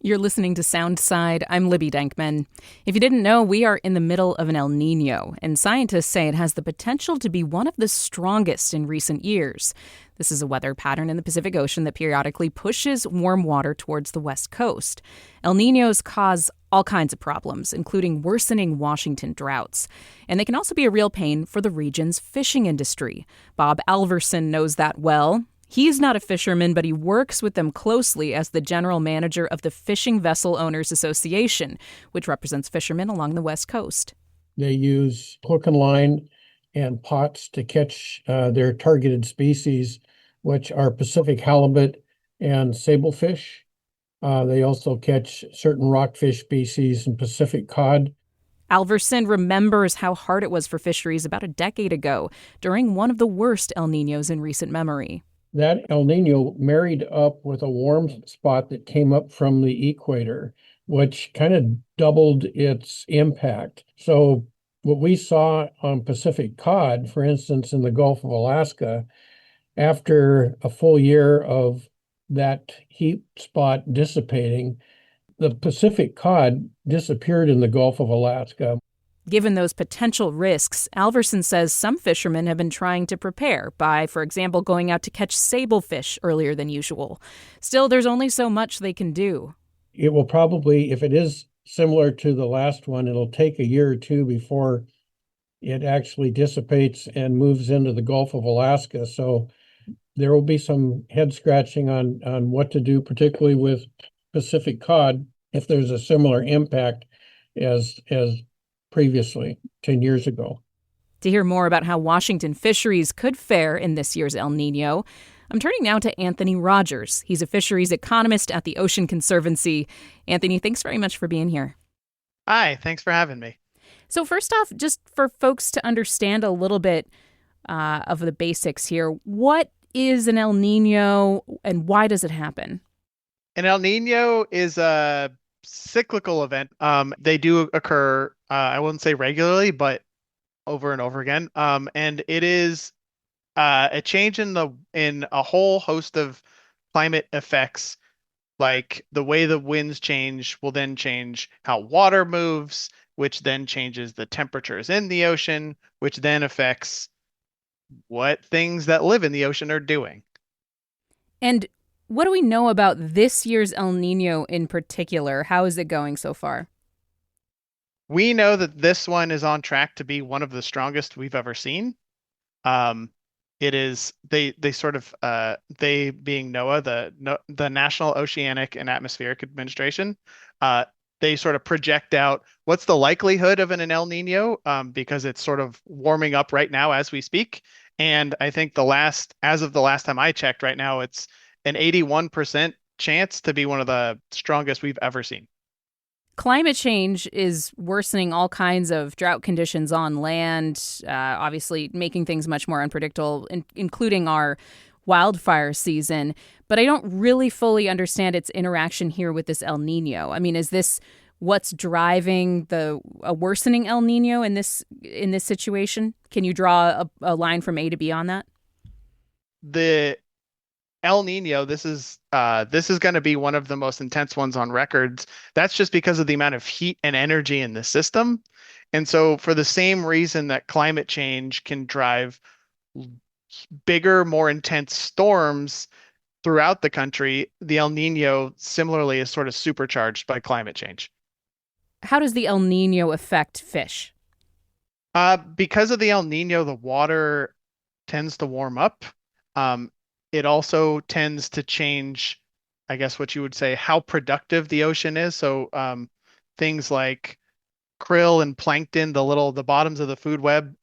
You're listening to Soundside. I'm Libby Denkman. If you didn't know, we are in the middle of an El Nino, and scientists say it has the potential to be one of the strongest in recent years. This is a weather pattern in the Pacific Ocean that periodically pushes warm water towards the west coast. El Ninos cause all kinds of problems, including worsening Washington droughts. And they can also be a real pain for the region's fishing industry. Bob Alverson knows that well. He's not a fisherman, but he works with them closely as the general manager of the Fishing Vessel Owners Association, which represents fishermen along the West Coast. They use hook and line and pots to catch their targeted species, which are Pacific halibut and sablefish. They also catch certain rockfish species and Pacific cod. Alverson remembers how hard it was for fisheries about a decade ago during one of the worst El Ninos in recent memory. That El Nino married up with a warm spot that came up from the equator, which kind of doubled its impact. So what we saw on Pacific cod, for instance, in the Gulf of Alaska, after a full year of that heat spot dissipating, the Pacific cod disappeared in the Gulf of Alaska. Given those potential risks, Alverson says some fishermen have been trying to prepare by, for example, going out to catch sablefish earlier than usual. Still, there's only so much they can do. It will probably, if it is similar to the last one, it'll take a year or two before it actually dissipates and moves into the Gulf of Alaska. So there will be some head scratching on what to do, particularly with Pacific cod, if there's a similar impact as previously, 10 years ago. To hear more about how Washington fisheries could fare in this year's El Nino, I'm turning now to Anthony Rogers. He's a fisheries economist at the Ocean Conservancy. Anthony, thanks very much for being here. Hi, thanks for having me. So first off, just for folks to understand a little bit of the basics here, what is an El Nino and why does it happen? An El Nino is a cyclical event. They do occur, I wouldn't say regularly, but over and over again. And it is a change in a whole host of climate effects, like the way the winds change will then change how water moves, which then changes the temperatures in the ocean, which then affects what things that live in the ocean are doing. And what do we know about this year's El Nino in particular? How is it going so far? We know that this one is on track to be one of the strongest we've ever seen. It is they sort of they being NOAA, the National Oceanic and Atmospheric Administration, they sort of project out what's the likelihood of an El Nino, because it's sort of warming up right now as we speak. And I think as of the last time I checked, right now it's an 81% chance to be one of the strongest we've ever seen. Climate change is worsening all kinds of drought conditions on land, obviously making things much more unpredictable, including our wildfire season. But I don't really fully understand its interaction here with this El Nino. I mean, is this what's driving a worsening El Nino in this situation? Can you draw a line from A to B on that? The El Nino, this is going to be one of the most intense ones on records. That's just because of the amount of heat and energy in the system. And so for the same reason that climate change can drive bigger, more intense storms throughout the country, the El Nino similarly is sort of supercharged by climate change. How does the El Nino affect fish? Because of the El Nino, the water tends to warm up. It also tends to change, I guess what you would say, how productive the ocean is. So things like krill and plankton, the bottoms of the food web,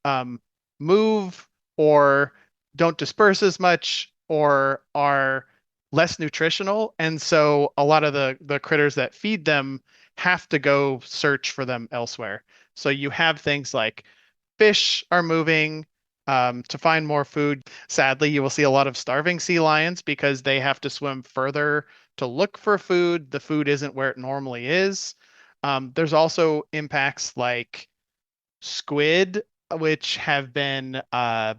move or don't disperse as much or are less nutritional. And so a lot of the critters that feed them have to go search for them elsewhere. So you have things like fish are moving to find more food. Sadly, you will see a lot of starving sea lions because they have to swim further to look for food. The food isn't where it normally is. There's also impacts like squid, which are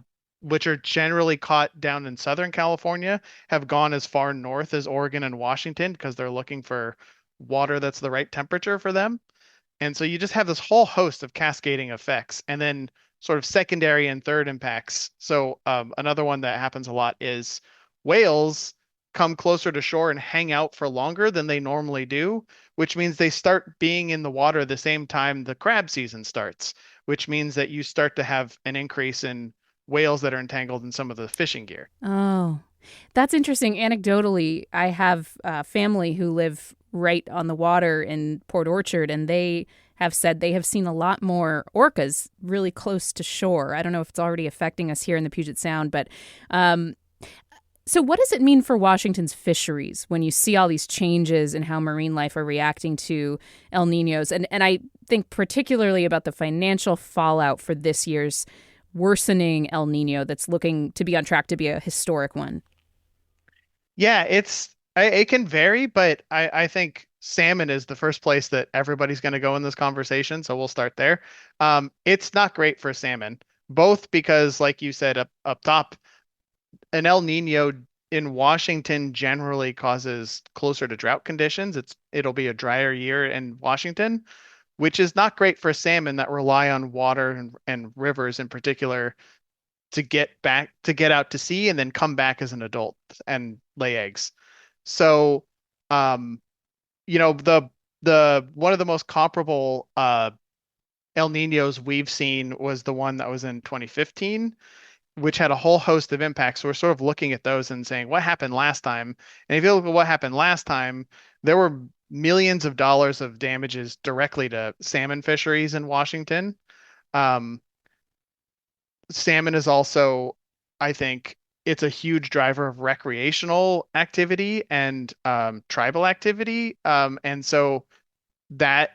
generally caught down in Southern California, have gone as far north as Oregon and Washington because they're looking for water that's the right temperature for them. And so you just have this whole host of cascading effects and then sort of secondary and third impacts. So another one that happens a lot is whales come closer to shore and hang out for longer than they normally do, which means they start being in the water the same time the crab season starts, which means that you start to have an increase in whales that are entangled in some of the fishing gear. Oh, that's interesting. Anecdotally, I have family who live right on the water in Port Orchard, and they have said they have seen a lot more orcas really close to shore. I don't know if it's already affecting us here in the Puget Sound, but um, so what does it mean for Washington's fisheries when you see all these changes in how marine life are reacting to El Niños? And I think particularly about the financial fallout for this year's worsening El Nino that's looking to be on track to be a historic one. Yeah, it can vary, but I think salmon is the first place that everybody's going to go in this conversation, so we'll start there. It's not great for salmon, both because, like you said up top, an El Nino in Washington generally causes closer to drought conditions. It'll be a drier year in Washington, which is not great for salmon that rely on water and rivers in particular to get out to sea and then come back as an adult and lay eggs. So, um, the one of the most comparable El Niños we've seen was the one that was in 2015, which had a whole host of impacts. So we're sort of looking at those and saying, what happened last time? And if you look at what happened last time, there were millions of dollars of damages directly to salmon fisheries in Washington. Um, Salmon is also, I think, it's a huge driver of recreational activity and tribal activity. And so that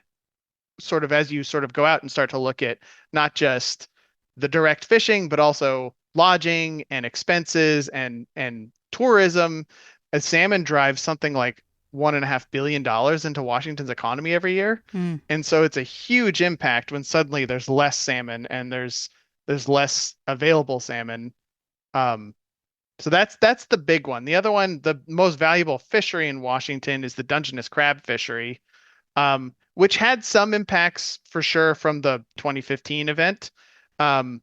sort of as you sort of go out and start to look at not just the direct fishing, but also lodging and expenses and tourism, a salmon drives something like $1.5 billion into Washington's economy every year. Hmm. And so it's a huge impact when suddenly there's less salmon and there's less available salmon. Um, so that's the big one. The other one, the most valuable fishery in Washington is the Dungeness crab fishery, which had some impacts for sure from the 2015 event. Um,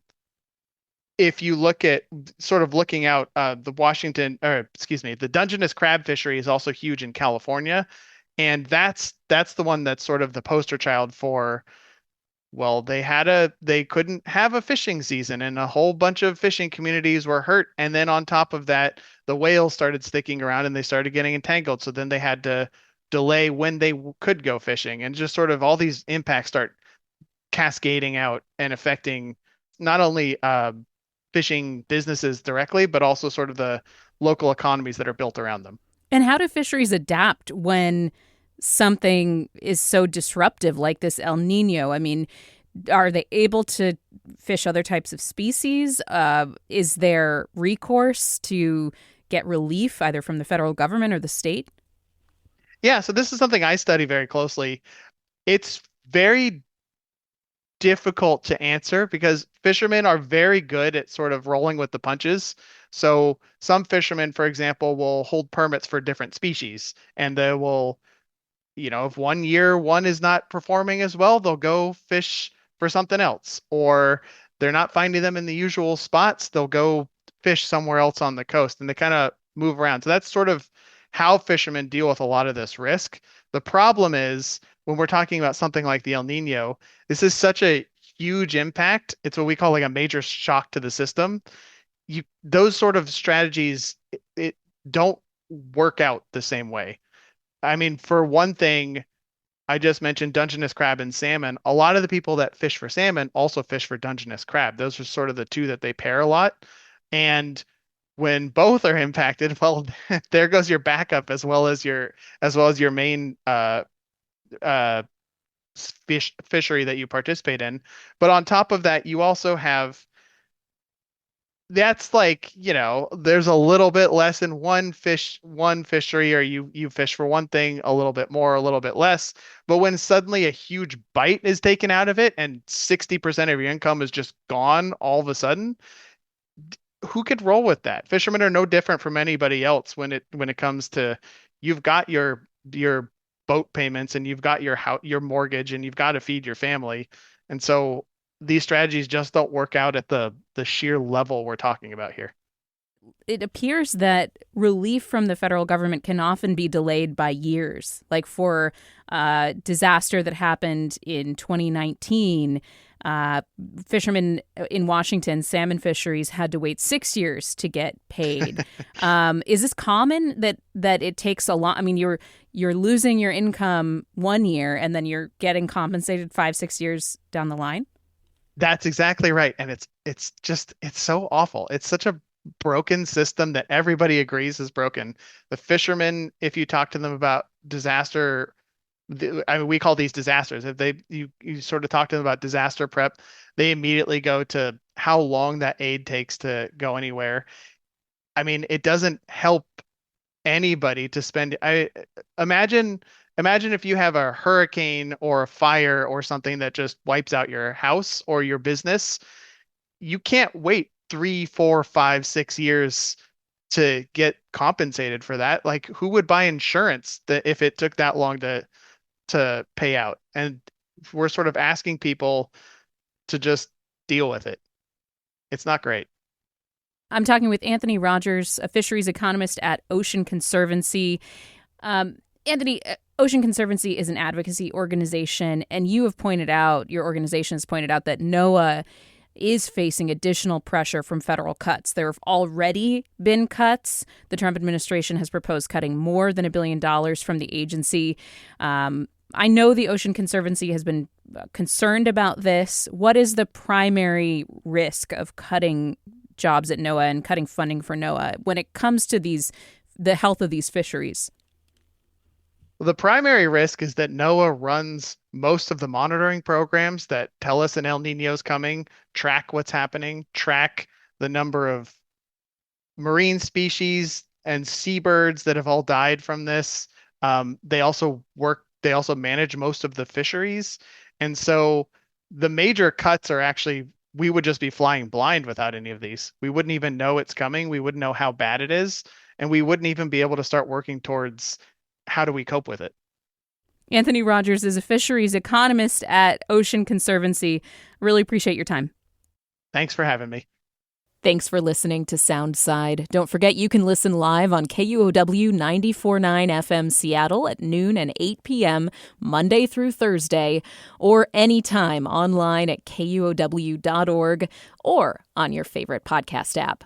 if you look at sort of looking out, the Washington, or excuse me, the Dungeness crab fishery is also huge in California, and that's the one that's sort of the poster child for, well, they couldn't have a fishing season and a whole bunch of fishing communities were hurt. And then on top of that, the whales started sticking around and they started getting entangled. So then they had to delay when they could go fishing and just sort of all these impacts start cascading out and affecting not only fishing businesses directly, but also sort of the local economies that are built around them. And how do fisheries adapt when something is so disruptive like this El Nino? I mean, are they able to fish other types of species? Is there recourse to get relief either from the federal government or the state? Yeah, so this is something I study very closely. It's very difficult to answer because fishermen are very good at sort of rolling with the punches. So some fishermen, for example, will hold permits for different species and they will, if one year one is not performing as well, they'll go fish for something else. Or they're not finding them in the usual spots, they'll go fish somewhere else on the coast and they kind of move around. So that's sort of how fishermen deal with a lot of this risk. The problem is when we're talking about something like the El Nino, this is such a huge impact. It's what we call like a major shock to the system. Those sort of strategies it don't work out the same way. I mean, for one thing, I just mentioned Dungeness crab and salmon. A lot of the people that fish for salmon also fish for Dungeness crab. Those are sort of the two that they pair a lot. And when both are impacted, well, there goes your backup as well as your main uh fishery that you participate in. But on top of that, you also have that's like, there's a little bit less in one fishery, or you fish for one thing a little bit more, a little bit less. But when suddenly a huge bite is taken out of it and 60% of your income is just gone all of a sudden, who could roll with that? Fishermen are no different from anybody else when it comes to you've got your boat payments and you've got your house, your mortgage, and you've got to feed your family. And so these strategies just don't work out at the sheer level we're talking about here. It appears that relief from the federal government can often be delayed by years. Like for a disaster that happened in 2019, fishermen in Washington, salmon fisheries, had to wait 6 years to get paid. Is this common that it takes a lot? I mean, you're losing your income 1 year and then you're getting compensated 5-6 years down the line? That's exactly right. And it's so awful. It's such a broken system that everybody agrees is broken. The fishermen, if you talk to them about disaster, I mean, we call these disasters. If you sort of talk to them about disaster prep, they immediately go to how long that aid takes to go anywhere. I mean, it doesn't help anybody to spend. I imagine if you have a hurricane or a fire or something that just wipes out your house or your business. You can't wait 3, 4, 5, 6 years to get compensated for that. Like, who would buy insurance that if it took that long to pay out? And we're sort of asking people to just deal with it. It's not great. I'm talking with Anthony Rogers, a fisheries economist at Ocean Conservancy. Anthony, Ocean Conservancy is an advocacy organization, and your organization has pointed out that NOAA is facing additional pressure from federal cuts. There have already been cuts. The Trump administration has proposed cutting more than $1 billion from the agency. I know the Ocean Conservancy has been concerned about this. What is the primary risk of cutting jobs at NOAA and cutting funding for NOAA when it comes to the health of these fisheries? Well, the primary risk is that NOAA runs most of the monitoring programs that tell us an El Nino is coming, track what's happening, track the number of marine species and seabirds that have all died from this. They also manage most of the fisheries. And so the major cuts are actually, we would just be flying blind without any of these. We wouldn't even know it's coming. We wouldn't know how bad it is. And we wouldn't even be able to start working towards how do we cope with it. Anthony Rogers is a fisheries economist at Ocean Conservancy. Really appreciate your time. Thanks for having me. Thanks for listening to Soundside. Don't forget you can listen live on KUOW 94.9 FM Seattle at noon and 8 p.m. Monday through Thursday, or anytime online at KUOW.org or on your favorite podcast app.